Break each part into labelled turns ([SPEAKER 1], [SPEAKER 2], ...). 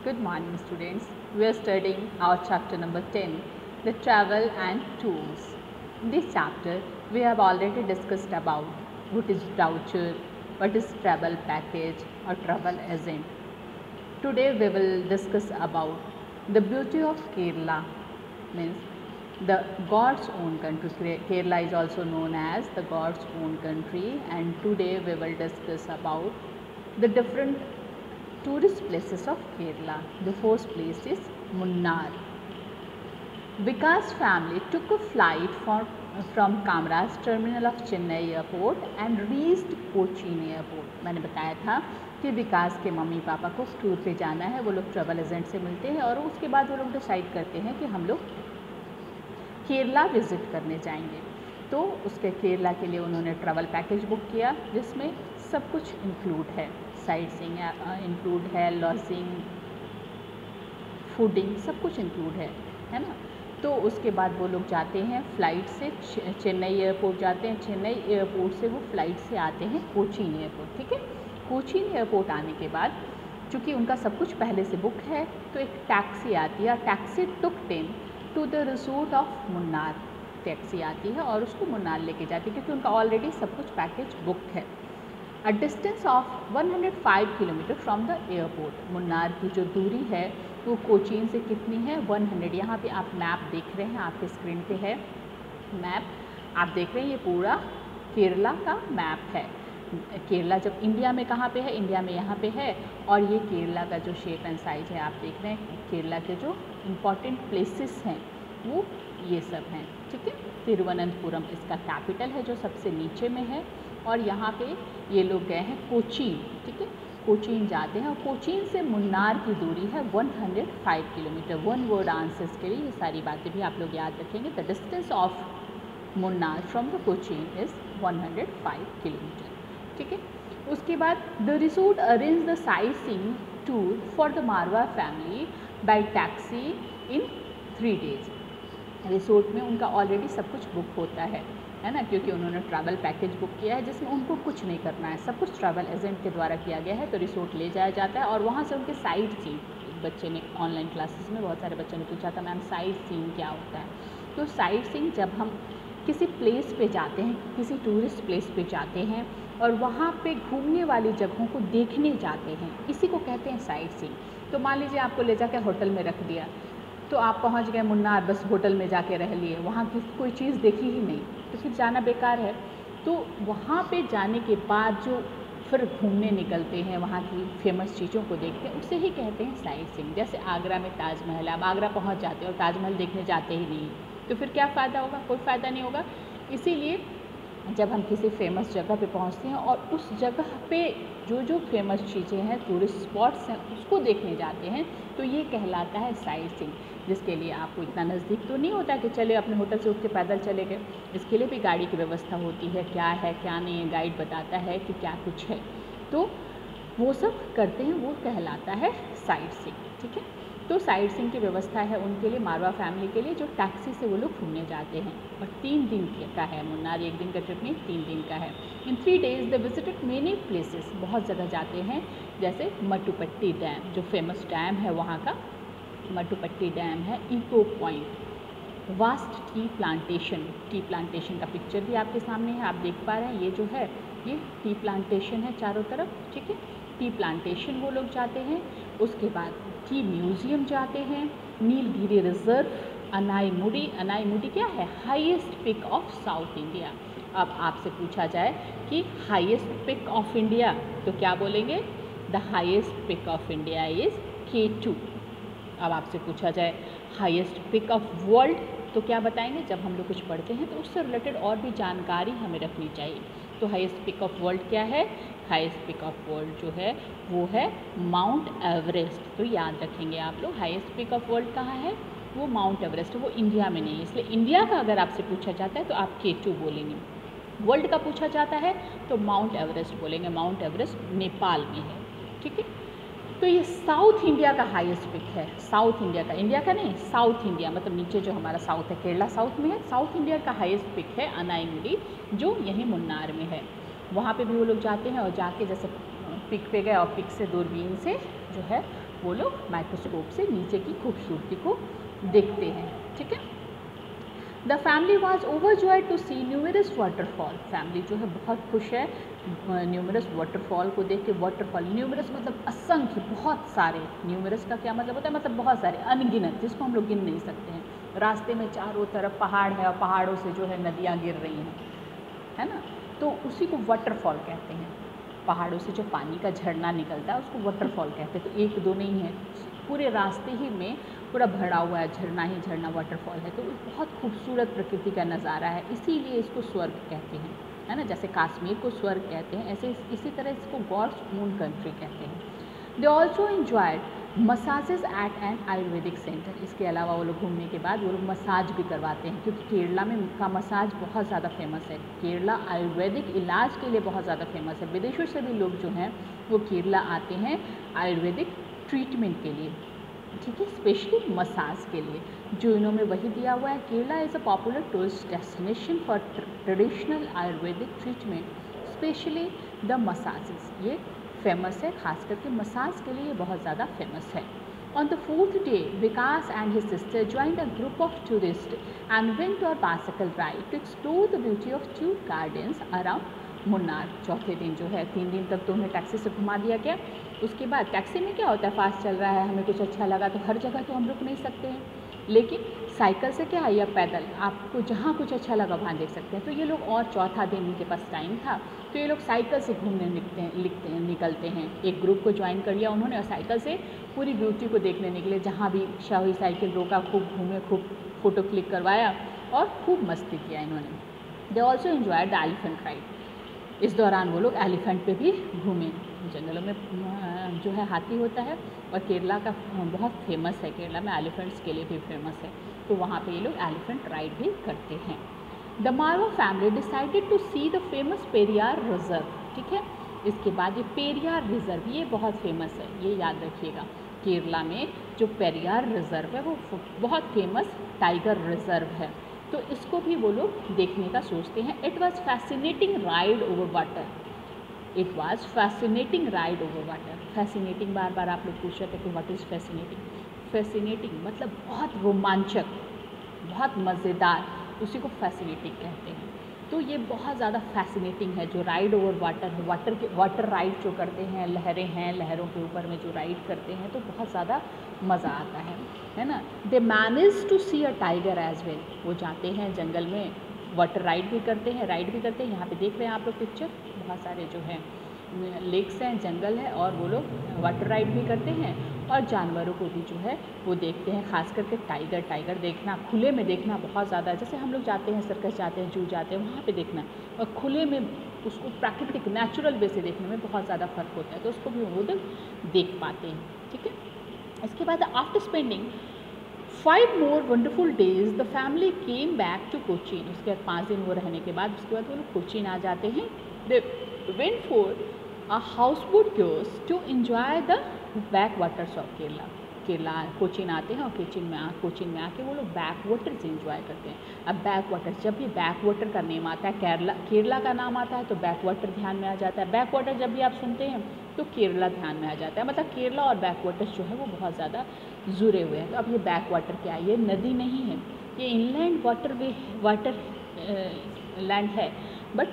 [SPEAKER 1] Good morning students. We are studying our chapter number 10, the travel and tours. In this chapter, we have already discussed about what is voucher, what is travel package or travel agent. Today we will discuss about the beauty of Kerala, means the God's own country. Kerala is also known as the God's own country, and today we will discuss about the different tourist places of Kerala. The first place is Munnar. Vikas family took a flight from Kamraj terminal of Chennai airport and reached Cochin airport. मैंने बताया था कि विकास के mummy papa को tour पे जाना है, वो लोग ट्रैवल एजेंट से मिलते हैं और उसके बाद वो लोग डिसाइड करते हैं कि हम लोग केरला विज़िट करने जाएंगे। तो उसके केरला के लिए उन्होंने ट्रैवल पैकेज बुक किया जिसमें सब कुछ इंक्लूड है, साइट सीइंग इंक्लूड है, लॉजिंग, फूडिंग, सब कुछ इंक्लूड है ना। तो उसके बाद वो लोग जाते हैं फ़्लाइट से चेन्नई एयरपोर्ट जाते हैं, चेन्नई एयरपोर्ट से वो फ़्लाइट से आते हैं कोचीन एयरपोर्ट। ठीक है, कोचीन एयरपोर्ट आने के बाद चूँकि उनका सब कुछ पहले से बुक है तो एक टैक्सी आती है, taxi took them to the resort of Munnar. Taxi आती है और उसको मुन्नार लेके जाती है क्योंकि उनका ऑलरेडी सब कुछ पैकेज बुक है। A distance of 105 kilometre from the airport. Munnar की जो दूरी है वो कोचीन से कितनी है, 100। यहाँ पे आप मैप देख रहे हैं, आपके स्क्रीन पे है मैप, आप देख रहे हैं ये पूरा केरला का मैप है। केरला जब इंडिया में कहाँ पे है, इंडिया में यहाँ पे है, और ये केरला का जो शेप एंड साइज है आप देख रहे हैं। केरला के जो इम्पॉर्टेंट प्लेसेस हैं वो ये सब हैं। ठीक है, तिरुवनंतपुरम इसका कैपिटल है जो सबसे नीचे में है, और यहाँ पे ये लोग गए हैं कोचीन। ठीक है, कोचीन जाते हैं और कोचीन से मुन्नार की दूरी है 105 किलोमीटर। वन वर्ड आंसर्स के लिए ये सारी बातें भी आप लोग याद रखेंगे। The distance of Munnar from the Cochin is 105 kilometre. ठीक है, उसके बाद the resort arrange the sightseeing tour for the Marwa family by taxi in 3 days. Resort में उनका ऑलरेडी सब कुछ बुक होता है ना, क्योंकि उन्होंने ट्रैवल पैकेज बुक किया है जिसमें उनको कुछ नहीं करना है, सब कुछ ट्रैवल एजेंट के द्वारा किया गया है। तो रिसोर्ट ले जाया जाता है और वहाँ से उनके साइट सीइंग, बच्चे ने ऑनलाइन क्लासेस में बहुत सारे बच्चों ने पूछा था मैम साइट सीइंग क्या होता है। तो साइट सीइंग जब हम किसी प्लेस पे जाते हैं, किसी टूरिस्ट प्लेस पे जाते हैं और वहाँ पे घूमने वाली जगहों को देखने जाते हैं, इसी को कहते हैं साइट सीइंग। तो मान लीजिए आपको ले जाकर होटल में रख दिया, तो आप पहुँच गए मुन्नार, बस होटल में जाके रह लिए, वहाँ की कोई चीज़ देखी ही नहीं, तो फिर जाना बेकार है। तो वहाँ पे जाने के बाद जो फिर घूमने निकलते हैं, वहाँ की फेमस चीज़ों को देखते हैं, उसे ही कहते हैं साइट सीइंग। जैसे आगरा में ताजमहल है, आप आगरा पहुँच जाते हो और ताजमहल देखने जाते ही नहीं, तो फिर क्या फ़ायदा होगा, कोई फ़ायदा नहीं होगा। इसीलिए जब हम किसी फेमस जगह पे पहुंचते हैं और उस जगह पे जो जो फेमस चीज़ें हैं, टूरिस्ट स्पॉट्स हैं, उसको देखने जाते हैं, तो ये कहलाता है साइट सीइंग। जिसके लिए आपको इतना नज़दीक तो नहीं होता कि चले अपने होटल से उठ के पैदल चले गए, इसके लिए भी गाड़ी की व्यवस्था होती है, क्या है क्या नहीं है, गाइड बताता है कि क्या कुछ है, तो वो सब करते हैं, वो कहलाता है साइट सीइंग। ठीक है, तो साइट सीइंग की व्यवस्था है उनके लिए, मारवा फैमिली के लिए, जो टैक्सी से वो लोग घूमने जाते हैं। और 3 दिन का है मुन्नार, 1 दिन का ट्रिप नहीं, 3 दिन का है। इन 3 days they visited many places, बहुत जगह जाते हैं, जैसे मट्टुपट्टी डैम जो फेमस डैम है वहाँ का, मट्टुपट्टी डैम है, echo point, vast tea plantation का पिक्चर भी आपके सामने है, आप देख पा रहे हैं, ये जो है ये टी प्लांटेशन है चारों तरफ। ठीक है, टी प्लांटेशन वो लोग जाते हैं। उसके बाद टी म्यूज़ियम जाते हैं, नीलगिरी रिजर्व, अनाईमुडी क्या है, highest peak of South India. अब आपसे पूछा जाए कि हाईएस्ट पिक ऑफ इंडिया, तो क्या बोलेंगे, the highest peak of India is K2। अब आपसे पूछा जाए हाईएस्ट पिक ऑफ वर्ल्ड, तो क्या बताएंगे, जब हम लोग कुछ पढ़ते हैं तो उससे रिलेटेड और भी जानकारी हमें रखनी चाहिए। तो हाईएस्ट पिक ऑफ वर्ल्ड क्या है, हाईएस्ट पिक ऑफ वर्ल्ड जो है वो है माउंट एवरेस्ट। तो याद रखेंगे आप लोग, हाईएस्ट पिक ऑफ वर्ल्ड कहाँ है, वो माउंट एवरेस्ट है, वो इंडिया में नहीं है, इसलिए इंडिया का अगर आपसे पूछा जाता है तो आप K2 बोलेंगे। वर्ल्ड का पूछा जाता है तो माउंट एवरेस्ट बोलेंगे, माउंट एवरेस्ट नेपाल में है। ठीक है, तो ये साउथ इंडिया का हाईएस्ट पिक है, साउथ इंडिया का, इंडिया का नहीं, साउथ इंडिया मतलब नीचे जो हमारा साउथ है, केरला साउथ में है, साउथ इंडिया का हाईएस्ट पिक है अनाईमुडी, जो यहीं मुन्नार में है। वहाँ पे भी वो लोग जाते हैं और जाके जैसे पिक पे गए और पिक से दूरबीन से जो है वो लोग माइक्रोस्कोप से नीचे की खूबसूरती को देखते हैं। ठीक है। The family was overjoyed to see numerous waterfall. Family जो है बहुत खुश है न्यूमरस वाटरफॉल को देख के। वाटरफॉल, न्यूमरस मतलब असंख्य, बहुत सारे। न्यूमरस का क्या मतलब होता है? मतलब बहुत सारे, अनगिनत, जिसको हम लोग गिन नहीं सकते हैं। रास्ते में चारों तरफ पहाड़ है और पहाड़ों से जो है नदियाँ गिर रही हैं, है ना, तो उसी को वाटरफॉल कहते हैं। पहाड़ों से जो पानी का झरना निकलता है उसको वाटरफॉल कहते हैं। तो एक दो नहीं है, पूरे रास्ते ही में पूरा भरा हुआ है, झरना ही झरना वाटरफॉल है। तो बहुत खूबसूरत प्रकृति का नज़ारा है, इसीलिए इसको स्वर्ग कहते हैं, है ना। जैसे कश्मीर को स्वर्ग कहते हैं, ऐसे इसी तरह इसको गॉड्स ओन कंट्री कहते हैं। They also enjoyed massages at an Ayurvedic centre. इसके अलावा वो लोग घूमने के बाद वो लोग मसाज भी करवाते हैं, क्योंकि केरला में का मसाज बहुत ज़्यादा फेमस है। केरला आयुर्वेदिक इलाज के लिए बहुत ज़्यादा फेमस है। विदेशों से भी लोग जो हैं वो केरला आते हैं आयुर्वेदिक ट्रीटमेंट के लिए, ठीक है, स्पेशली मसाज के लिए। जो इन्होंने वही दिया हुआ है, Kerala is a popular tourist destination for traditional Ayurvedic treatment, specially the massages. ये फेमस है, खास करके मसाज के लिए बहुत ज़्यादा फेमस है। On the fourth day, Vikas and his sister joined a group of tourists and went on a bicycle ride to explore the beauty of two gardens around Munnar. चौथे दिन जो है, 3 दिन तक तो उन्हें टैक्सी से घुमा दिया गया। उसके बाद टैक्सी में क्या होता है, फास्ट चल रहा है, हमें कुछ अच्छा लगा तो हर जगह तो हम रुक नहीं सकते हैं, लेकिन साइकिल से क्या है या पैदल आपको जहाँ कुछ अच्छा लगा वहाँ देख सकते हैं। तो ये लोग, और चौथा दिन इनके पास टाइम था, तो ये लोग साइकिल से घूमने निकलते हैं। एक ग्रुप को ज्वाइन कर लिया उन्होंने और साइकिल से पूरी ब्यूटी को देखने निकले। जहाँ भी इच्छा हुई साइकिल रोका, खूब घूमे, खूब फ़ोटो क्लिक करवाया और खूब मस्ती किया इन्होंने। They also enjoy the elephant ride. इस दौरान वो लोग एलिफेंट पे भी घूमे। जंगलों में जो है हाथी होता है और केरला का बहुत फेमस है, केरला में एलिफेंट्स के लिए भी फेमस है, तो वहाँ पे ये लोग एलिफेंट राइड भी करते हैं। The Marwah family decided to see the famous Periyar reserve. ठीक है, इसके बाद ये पेरियार रिजर्व, ये बहुत फेमस है, ये याद रखिएगा। केरला में जो पेरियार रिजर्व है वो बहुत फेमस टाइगर रिजर्व है, तो इसको भी वो लोग देखने का सोचते हैं। It was fascinating ride over water. It was fascinating ride over water. Fascinating, बार बार आप लोग पूछ रहे थे कि व्हाट इज़ फैसिनेटिंग। फैसिनेटिंग मतलब बहुत रोमांचक, बहुत मज़ेदार, उसी को फैसिनेटिंग कहते हैं। तो ये बहुत ज़्यादा फैसिनेटिंग है जो राइड ओवर वाटर है। वाटर राइड जो करते हैं, लहरें हैं, लहरों के ऊपर में जो राइड करते हैं, तो बहुत ज़्यादा मज़ा आता है ना। They manage to see a tiger as well. वो जाते हैं जंगल में, वाटर राइड भी करते हैं, यहाँ पे देख रहे हैं आप लोग पिक्चर, बहुत सारे जो हैं लेक्स हैं, जंगल है, और वो लोग वाटर राइड भी करते हैं और जानवरों को भी जो है वो देखते हैं। खास करके टाइगर देखना, खुले में देखना बहुत ज़्यादा, जैसे हम लोग जाते हैं सर्कस जाते हैं, जू जाते हैं, वहाँ पे देखना, और खुले में उसको प्राकृतिक नेचुरल वे से देखने में बहुत ज़्यादा फ़र्क होता है, तो उसको भी वो लोग देख पाते हैं। ठीक है, इसके बाद after spending 5 more wonderful days the family came back to Cochin. उसके बाद 5 दिन वो रहने के बाद उसके बाद वो लोग कोचीन आ जाते हैं। They went for a houseboat cruise to enjoy the backwaters of Kerala Cochin आते हैं और कोचीन में आके वो लोग बैक वाटर्स एंजॉय करते हैं। अब बैक वाटर, जब भी बैक वाटर का नेम आता है, केरला का नाम आता है तो बैक वाटर ध्यान में आ जाता है। बैक वाटर जब भी आप सुनते हैं तो केरला ध्यान में आ जाता है, मतलब केरला और बैक वाटर्स जो है वो बहुत ज़्यादा जुड़े हुए हैं। तो अब ये बैक वाटर क्या है, ये नदी नहीं है, ये इनलैंड वाटर लैंड है, बट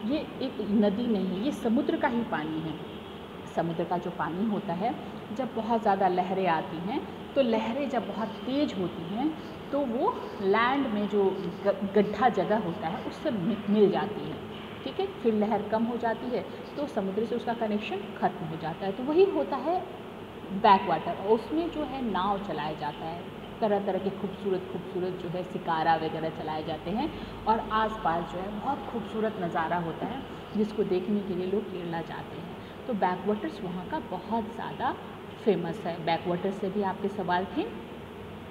[SPEAKER 1] ये एक नदी नहीं, ये समुद्र का ही पानी है। समुद्र का जो पानी होता है, जब बहुत ज़्यादा लहरें आती हैं, तो लहरें जब बहुत तेज़ होती हैं तो वो लैंड में जो गड्ढा जगह होता है उससे मिल जाती है। ठीक है, फिर लहर कम हो जाती है तो समुद्र से उसका कनेक्शन ख़त्म हो जाता है, तो वही होता है बैक वाटर। और उसमें जो है नाव चलाया जाता है, तरह तरह के खूबसूरत जो है शिकारा वगैरह चलाए जाते हैं, और आसपास जो है बहुत खूबसूरत नज़ारा होता है जिसको देखने के लिए लोग केरला जाते हैं। तो बैक वाटर्स वहाँ का बहुत ज़्यादा फेमस है। बैक वाटर से भी आपके सवाल थे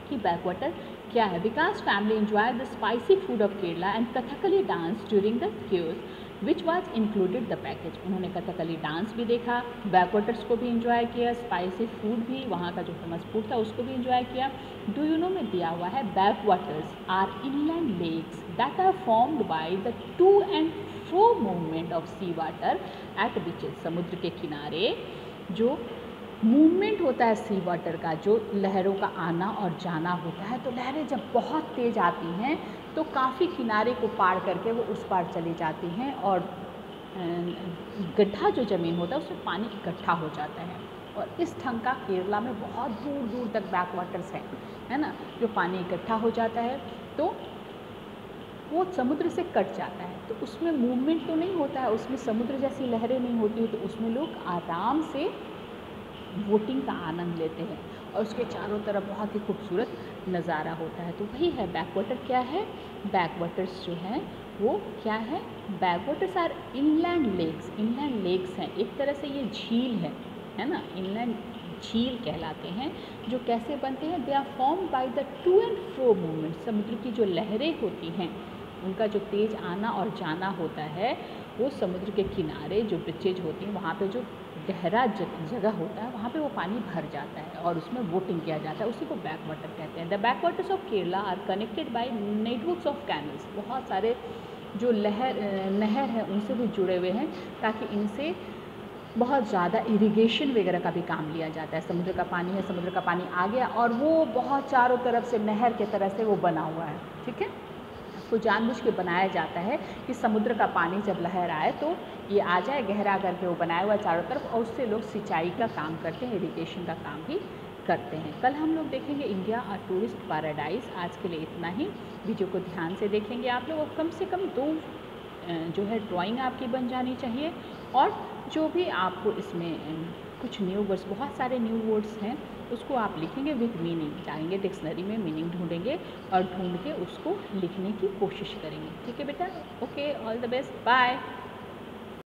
[SPEAKER 1] कि बैक वाटर क्या है। Vikas family enjoy the spicy food of Kerala and Kathakali dance during the cruise which was included the package. उन्होंने कथकली डांस भी देखा, बैक वाटर्स को भी इंजॉय किया, स्पाइसी फूड भी, वहाँ का जो फेमस फूड था उसको भी इंजॉय किया। डू यू नो में दिया हुआ है, backwaters are inland lakes that are formed by the to and fro movement of sea water at beaches. समुद्र के किनारे जो मूवमेंट होता है सी वाटर का, जो लहरों का आना और जाना होता है। तो लहरें जब बहुत तेज़ आती हैं तो काफ़ी किनारे को पार करके वो उस पार चली जाती हैं और गड्ढा जो ज़मीन होता है उसमें पानी इकट्ठा हो जाता है। और इस ढंग का केरला में बहुत दूर दूर तक बैक वाटर्स हैं, है ना, जो पानी इकट्ठा हो जाता है तो वो समुद्र से कट जाता है। तो उसमें मूवमेंट तो नहीं होता है, उसमें समुद्र जैसी लहरें नहीं होती, तो उसमें लोग आराम से बोटिंग का आनंद लेते हैं और उसके चारों तरफ बहुत ही खूबसूरत नज़ारा होता है। तो वही है बैक वाटर। क्या है बैक वाटर्स जो हैं वो क्या है, backwaters are inland lakes. Inland lakes हैं, एक तरह से ये झील है ना, इनलैंड झील कहलाते हैं। जो कैसे बनते हैं, they are form by the to and fro movement. समुद्र की जो लहरें होती हैं उनका जो तेज़ आना और जाना होता है वो समुद्र के किनारे जो ब्रिजेज होती हैं वहाँ पे जो गहरा जगह होता है वहाँ पे वो पानी भर जाता है और उसमें बोटिंग किया जाता है, उसी को बैक वाटर कहते हैं। The backwaters of Kerala are connected by networks of canals. बहुत सारे जो नहर है उनसे भी जुड़े हुए हैं ताकि इनसे बहुत ज़्यादा इरिगेशन वगैरह का भी काम लिया जाता है। समुद्र का पानी है, समुद्र का पानी आ गया और वो बहुत चारों तरफ से नहर के तरह से वो बना हुआ है, ठीक है। उसको जानबूझ के बनाया जाता है कि समुद्र का पानी जब लहर आए तो ये आ जाए, गहरा करके वो बनाया हुआ है चारों तरफ, और उससे लोग सिंचाई का काम करते हैं, इरिगेशन का काम भी करते हैं। कल हम लोग देखेंगे इंडिया और टूरिस्ट पैराडाइज। आज के लिए इतना ही। वीडियो को ध्यान से देखेंगे आप लोग, और कम से कम 2 जो है ड्राइंग आपकी बन जानी चाहिए। और जो भी आपको इसमें कुछ न्यू वर्ड्स, बहुत सारे न्यू वर्ड्स हैं, उसको आप लिखेंगे विद मीनिंग, जाएंगे डिक्शनरी में मीनिंग ढूंढेंगे और ढूंढ के उसको लिखने की कोशिश करेंगे, ठीक है बेटा। Okay, all the best, bye.